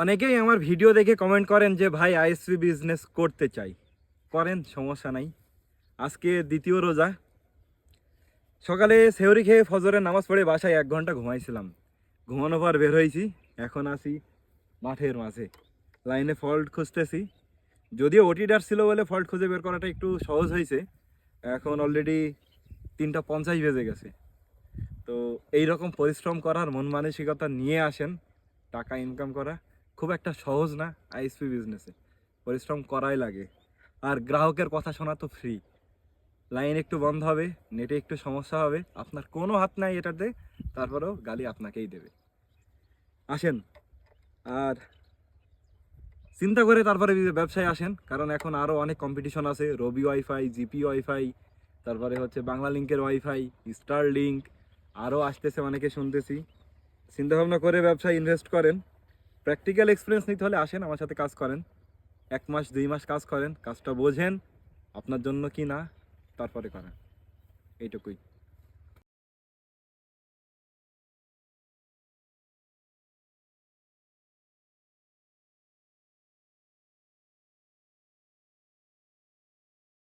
অনেকেই আমার ভিডিও দেখে কমেন্ট করেন যে ভাই আইএসপি বিজনেস করতে চাই, করেন, সমস্যা নাই। আজকে দ্বিতীয় রোজা, সকালে সেহরি খেয়ে ফজরের নামাজ পড়ে বাসায় 1 ঘন্টা ঘুমাইছিলাম। ঘুমানোর পর বের হয়েছি, এখন আসি মাঠের মাঝে, লাইনে ফল্ট খুঁজতেছি। যদিও ওটিডার ছিল বলে ফল্ট খুঁজে বের করাটা একটু সহজ হয়েছে। এখন অলরেডি 3:50 বেজে গেছে। তো এই রকম পরিশ্রম করার মন মানসিকতা নিয়ে আসেন। টাকা ইনকাম করা খুব একটা সহজ না। আইএসপি বিজনেসে পরিশ্রম করাই লাগে। আর গ্রাহকের কথা শোনা তো ফ্রি। লাইন একটু বন্ধ হবে, নেটে একটু সমস্যা হবে, আপনার কোনো হাত নাই এটাতে, তারপরেও গালি আপনাকেই দেবে। আসেন, আর চিন্তা করে তারপরে ব্যবসায় আসেন, কারণ এখন আরও অনেক কম্পিটিশন আছে। রবি ওয়াইফাই, জিপি ওয়াইফাই, তারপরে হচ্ছে বাংলা লিঙ্কের ওয়াইফাই, স্টার লিঙ্ক, আরও আসতেছে অনেকে শুনতেছি। চিন্তাভাবনা করে ব্যবসায় ইনভেস্ট করেন। প্র্যাকটিক্যাল এক্সপিরিয়েন্স নিতে হলে আসেন, আমার সাথে কাজ করেন। 1 মাস 2 মাস কাজ করেন, কাজটা বোঝেন আপনার জন্য কি না, তারপরে করেন। এইটুকুই।